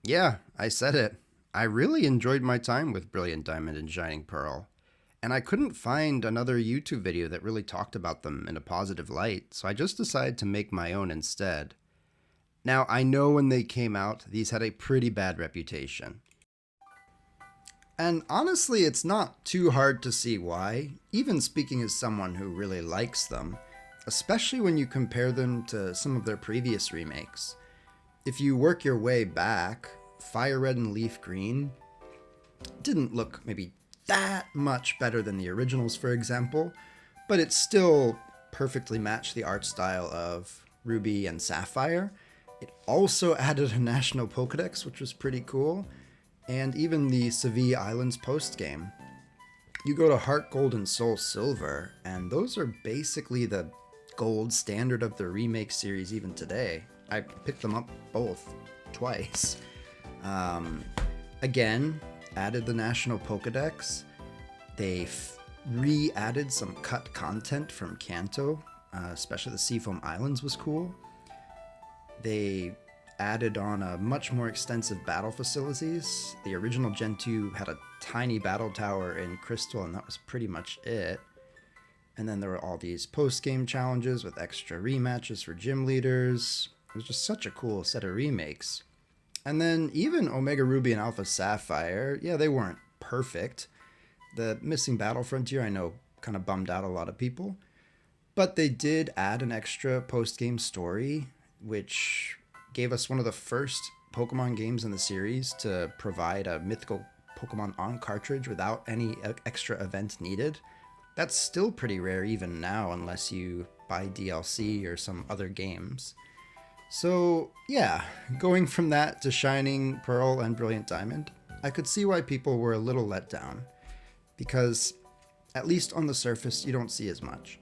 Yeah, I said it. I really enjoyed my time with Brilliant Diamond and Shining Pearl, and I couldn't find another YouTube video that really talked about them in a positive light, so I just decided to make my own instead. Now, I know when they came out, these had a pretty bad reputation. And honestly, it's not too hard to see why, even speaking as someone who really likes them, especially when you compare them to some of their previous remakes. If you work your way back, Fire Red and Leaf Green didn't look maybe that much better than the originals, for example, but it still perfectly matched the art style of Ruby and Sapphire. It also added a national Pokedex, which was pretty cool, and even the Seville Islands post game. You go to Heart Gold and Soul Silver, and those are basically the gold standard of the remake series even today. I picked them up both twice. Um, Again, added the National Pokedex. They re added some cut content from Kanto, especially the Seafoam Islands was cool. They added on a much more extensive battle facilities. The original Gen 2 had a tiny battle tower in Crystal, and that was pretty much it. And then there were all these post game challenges with extra rematches for gym leaders. It was just such a cool set of remakes. And then even Omega Ruby and Alpha Sapphire, yeah, they weren't perfect. The missing Battle Frontier, I know, kind of bummed out a lot of people. But they did add an extra post game story, which gave us one of the first Pokemon games in the series to provide a mythical Pokemon on cartridge without any extra event needed. That's still pretty rare even now, unless you buy DLC or some other games. So, yeah, going from that to Shining Pearl and Brilliant Diamond, I could see why people were a little let down, because at least on the surface, you don't see as much.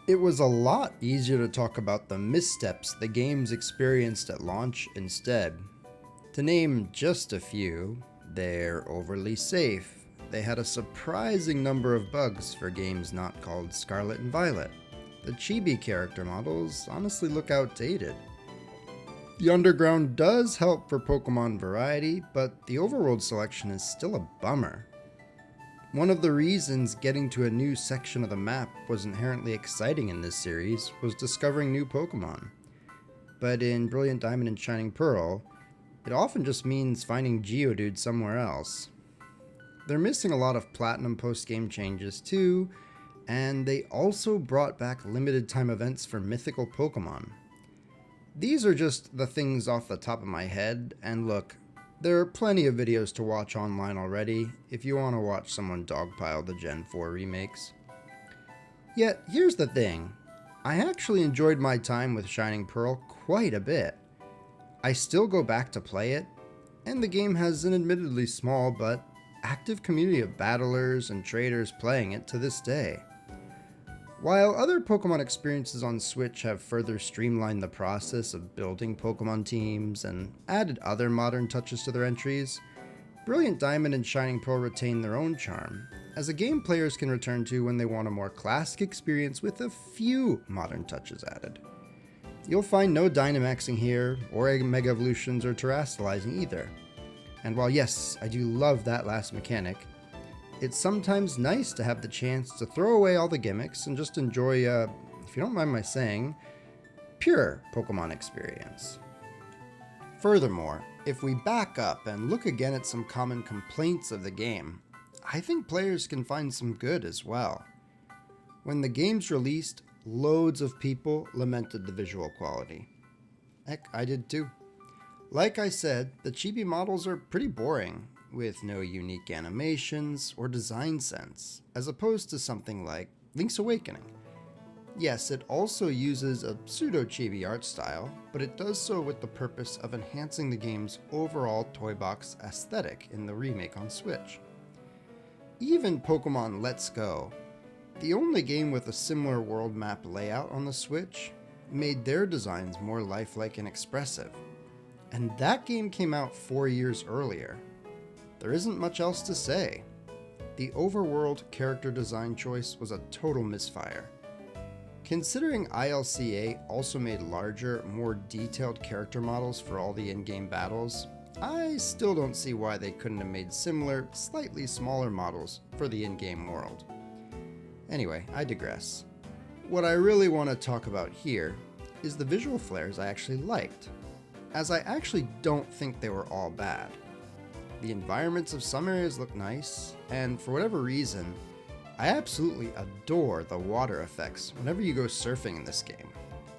It was a lot easier to talk about the missteps the games experienced at launch instead. To name just a few, they're overly safe. They had a surprising number of bugs for games not called Scarlet and Violet. The chibi character models honestly look outdated. The underground does help for Pokemon variety, but the overworld selection is still a bummer. One of the reasons getting to a new section of the map was inherently exciting in this series was discovering new Pokemon. But in Brilliant Diamond and Shining Pearl, it often just means finding Geodude somewhere else. They're missing a lot of Platinum post-game changes too, and they also brought back limited time events for mythical Pokemon. These are just the things off the top of my head, and look, there are plenty of videos to watch online already if you want to watch someone dogpile the Gen 4 remakes. Yet, here's the thing, I actually enjoyed my time with Shining Pearl quite a bit. I still go back to play it, and the game has an admittedly small but active community of battlers and traders playing it to this day. While other Pokemon experiences on Switch have further streamlined the process of building Pokemon teams and added other modern touches to their entries, Brilliant Diamond and Shining Pearl retain their own charm, as a game players can return to when they want a more classic experience with a few modern touches added. You'll find no Dynamaxing here, or Mega Evolutions or Terastallizing either. And while yes, I do love that last mechanic, it's sometimes nice to have the chance to throw away all the gimmicks and just enjoy if you don't mind my saying, pure Pokemon experience. Furthermore, if we back up and look again at some common complaints of the game, I think players can find some good as well. When the game's released, loads of people lamented the visual quality. Heck, I did too. Like I said, the chibi models are pretty boring, with no unique animations or design sense, as opposed to something like Link's Awakening. Yes, it also uses a pseudo-chibi art style, but it does so with the purpose of enhancing the game's overall toy box aesthetic in the remake on Switch. Even Pokemon Let's Go, the only game with a similar world map layout on the Switch, made their designs more lifelike and expressive. And that game came out 4 years earlier. There isn't much else to say. The overworld character design choice was a total misfire. Considering ILCA also made larger, more detailed character models for all the in-game battles, I still don't see why they couldn't have made similar, slightly smaller models for the in-game world. Anyway, I digress. What I really want to talk about here is the visual flares I actually liked, as I actually don't think they were all bad. The environments of some areas look nice, and for whatever reason, I absolutely adore the water effects whenever you go surfing in this game.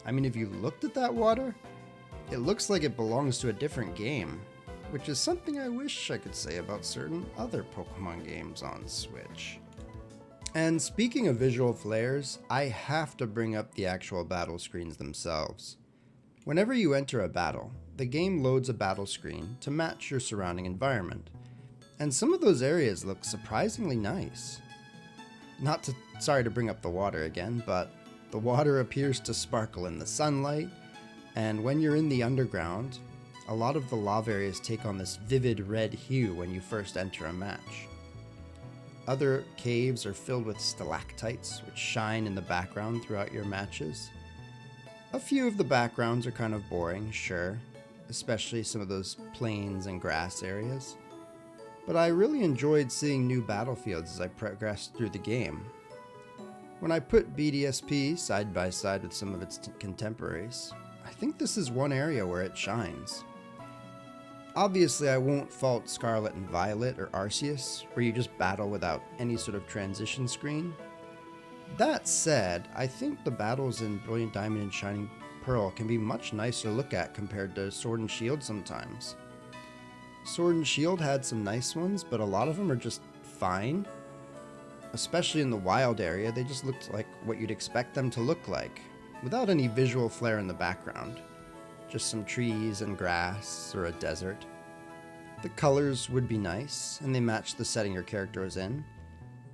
I mean, if you looked at that water, it looks like it belongs to a different game, which is something I wish I could say about certain other Pokemon games on Switch. And speaking of visual flares, I have to bring up the actual battle screens themselves. Whenever you enter a battle, the game loads a battle screen to match your surrounding environment, and some of those areas look surprisingly nice. Sorry to bring up the water again, but the water appears to sparkle in the sunlight, and when you're in the underground, a lot of the lava areas take on this vivid red hue when you first enter a match. Other caves are filled with stalactites, which shine in the background throughout your matches. A few of the backgrounds are kind of boring, sure, especially some of those plains and grass areas. But I really enjoyed seeing new battlefields as I progressed through the game. When I put BDSP side by side with some of its contemporaries, I think this is one area where it shines. Obviously, I won't fault Scarlet and Violet or Arceus, where you just battle without any sort of transition screen. That said, I think the battles in Brilliant Diamond and Shining Pearl can be much nicer to look at compared to Sword and Shield sometimes. Sword and Shield had some nice ones, but a lot of them are just fine. Especially in the wild area, they just looked like what you'd expect them to look like, without any visual flair in the background. Just some trees and grass, or a desert. The colors would be nice, and they matched the setting your character was in,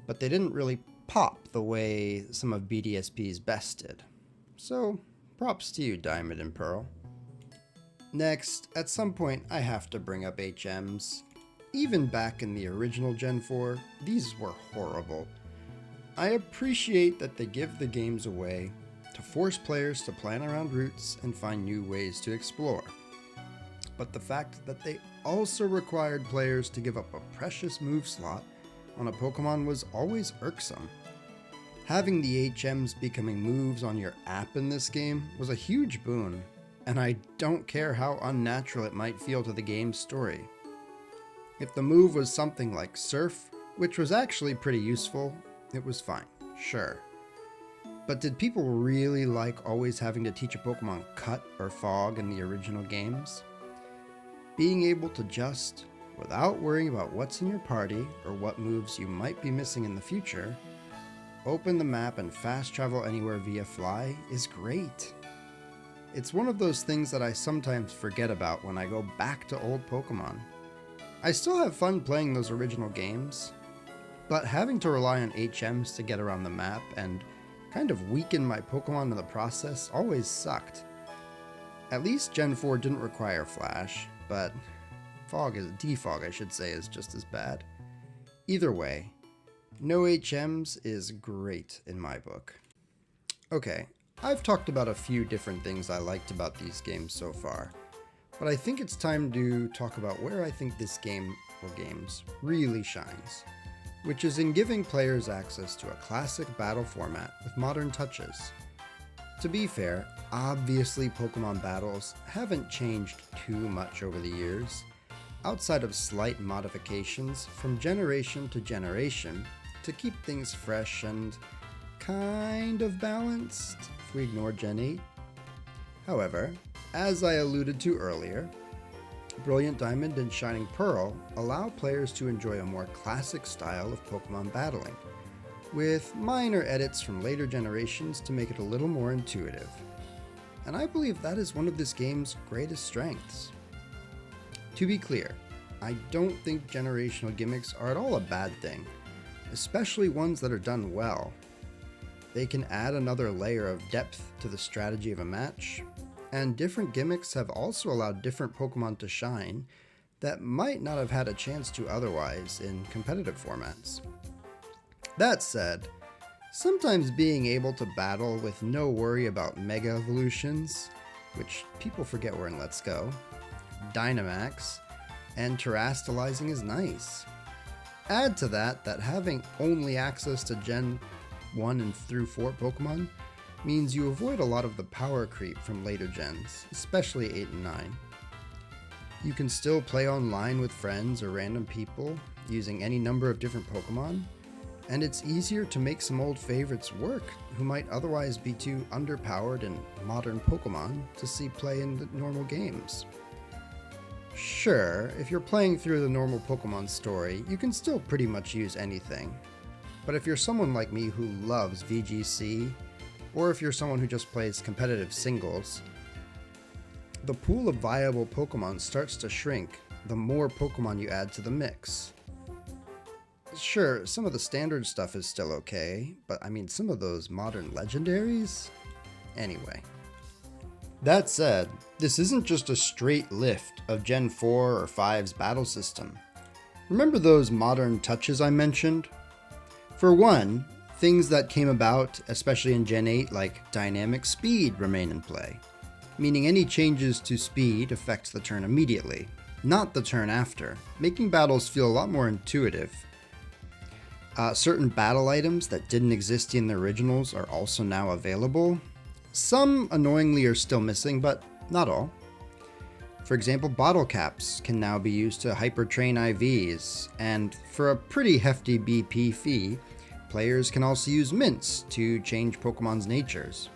but they didn't really pop the way some of BDSP's best did. So, props to you, Diamond and Pearl. Next, at some point I have to bring up HMs. Even back in the original Gen 4, these were horrible. I appreciate that they give the games away to force players to plan around routes and find new ways to explore. But the fact that they also required players to give up a precious move slot on a Pokemon was always irksome. Having the HMs becoming moves on your app in this game was a huge boon, and I don't care how unnatural it might feel to the game's story. If the move was something like Surf, which was actually pretty useful, it was fine, sure. But did people really like always having to teach a Pokemon Cut or Fog in the original games? Being able to just, without worrying about what's in your party or what moves you might be missing in the future, open the map and fast travel anywhere via fly is great. It's one of those things that I sometimes forget about when I go back to old Pokemon. I still have fun playing those original games, but having to rely on HMs to get around the map and kind of weaken my Pokemon in the process always sucked. At least Gen 4 didn't require Flash, but Defog I should say, is just as bad. Either way, no HMs is great in my book. Okay, I've talked about a few different things I liked about these games so far, but I think it's time to talk about where I think this game or games really shines, which is in giving players access to a classic battle format with modern touches. To be fair, obviously Pokemon battles haven't changed too much over the years, outside of slight modifications from generation to generation to keep things fresh and kind of balanced, if we ignore Gen 8. However, as I alluded to earlier, Brilliant Diamond and Shining Pearl allow players to enjoy a more classic style of Pokemon battling, with minor edits from later generations to make it a little more intuitive. And I believe that is one of this game's greatest strengths. To be clear, I don't think generational gimmicks are at all a bad thing, especially ones that are done well. They can add another layer of depth to the strategy of a match, and different gimmicks have also allowed different Pokemon to shine that might not have had a chance to otherwise in competitive formats. That said, Sometimes being able to battle with no worry about Mega Evolutions, which people forget were in Let's Go, Dynamax, and Terastallizing is nice. Add to that having only access to Gen 1 and through 4 Pokemon means you avoid a lot of the power creep from later gens, especially 8 and 9. You can still play online with friends or random people using any number of different Pokemon, and it's easier to make some old favorites work who might otherwise be too underpowered in modern Pokemon to see play in the normal games. Sure, if you're playing through the normal Pokemon story, you can still pretty much use anything. But if you're someone like me who loves VGC, or if you're someone who just plays competitive singles, the pool of viable Pokemon starts to shrink the more Pokemon you add to the mix. Sure, some of the standard stuff is still okay, but I mean some of those modern legendaries? Anyway. That said, this isn't just a straight lift of Gen 4 or 5's battle system. Remember those modern touches I mentioned? For one, things that came about, especially in Gen 8, like dynamic speed, remain in play, meaning any changes to speed affect the turn immediately, not the turn after, making battles feel a lot more intuitive. Certain battle items that didn't exist in the originals are also now available. Some, annoyingly, are still missing, but not all. For example, bottle caps can now be used to hyper-train IVs, and for a pretty hefty BP fee, players can also use mints to change Pokemon's natures.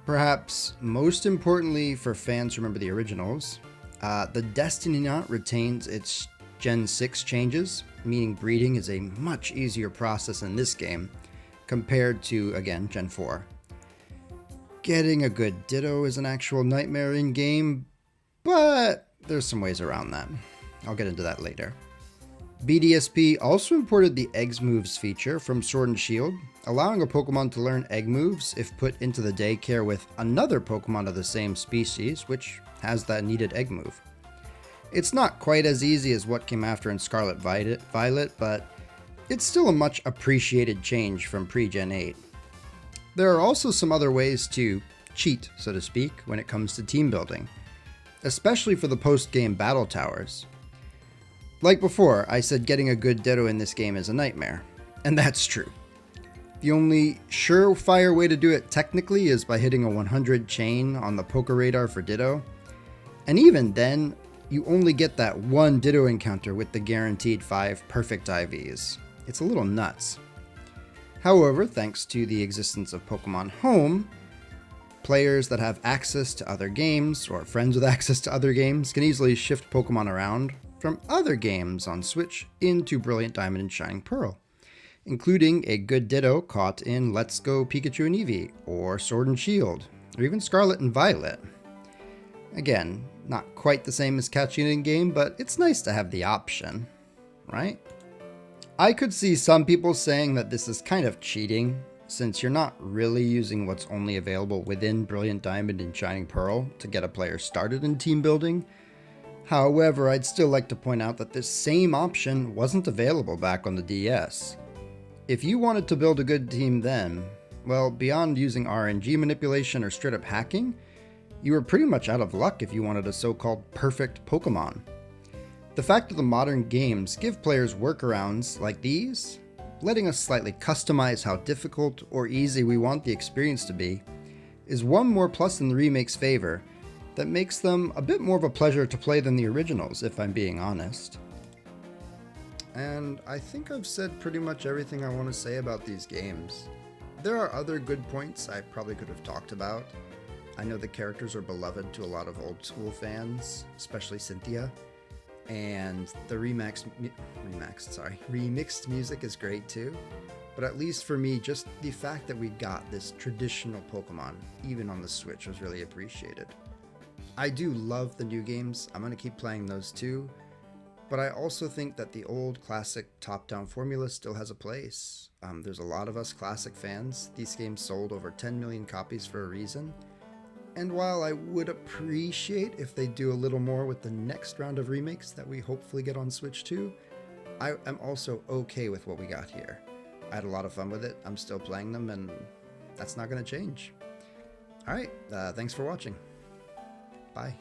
Perhaps most importantly for fans who remember the originals, the Destiny Knot retains its Gen 6 changes, meaning breeding is a much easier process in this game compared to, again, Gen 4. Getting a good Ditto is an actual nightmare in-game, but there's some ways around that. I'll get into that later. BDSP also imported the Eggs Moves feature from Sword and Shield, allowing a Pokemon to learn egg moves if put into the daycare with another Pokemon of the same species, which has that needed egg move. It's not quite as easy as what came after in Scarlet Violet, but it's still a much appreciated change from pre-Gen 8. There are also some other ways to cheat, so to speak, when it comes to team building, especially for the post-game battle towers. Like before, I said getting a good Ditto in this game is a nightmare, and that's true. The only surefire way to do it technically is by hitting a 100 chain on the Poké Radar for Ditto, and even then, you only get that one Ditto encounter with the guaranteed 5 perfect IVs. It's a little nuts. However, thanks to the existence of Pokemon Home, players that have access to other games, or friends with access to other games, can easily shift Pokemon around from other games on Switch into Brilliant Diamond and Shining Pearl, including a good Ditto caught in Let's Go Pikachu and Eevee, or Sword and Shield, or even Scarlet and Violet. Again, not quite the same as catching it in-game, but it's nice to have the option, right? I could see some people saying that this is kind of cheating, since you're not really using what's only available within Brilliant Diamond and Shining Pearl to get a player started in team building. However, I'd still like to point out that this same option wasn't available back on the DS. If you wanted to build a good team then, well, beyond using RNG manipulation or straight up hacking, you were pretty much out of luck if you wanted a so-called perfect Pokemon. The fact that the modern games give players workarounds like these, letting us slightly customize how difficult or easy we want the experience to be, is one more plus in the remake's favor that makes them a bit more of a pleasure to play than the originals, if I'm being honest. And I think I've said pretty much everything I want to say about these games. There are other good points I probably could have talked about. I know the characters are beloved to a lot of old school fans, especially Cynthia. And the remixed music is great too. But at least for me, just the fact that we got this traditional Pokemon, even on the Switch, was really appreciated. I do love the new games. I'm going to keep playing those too. But I also think that the old classic top-down formula still has a place. There's a lot of us classic fans. These games sold over 10 million copies for a reason. And while I would appreciate if they do a little more with the next round of remakes that we hopefully get on Switch 2, I am also okay with what we got here. I had a lot of fun with it. I'm still playing them, and that's not going to change. All right, thanks for watching. Bye.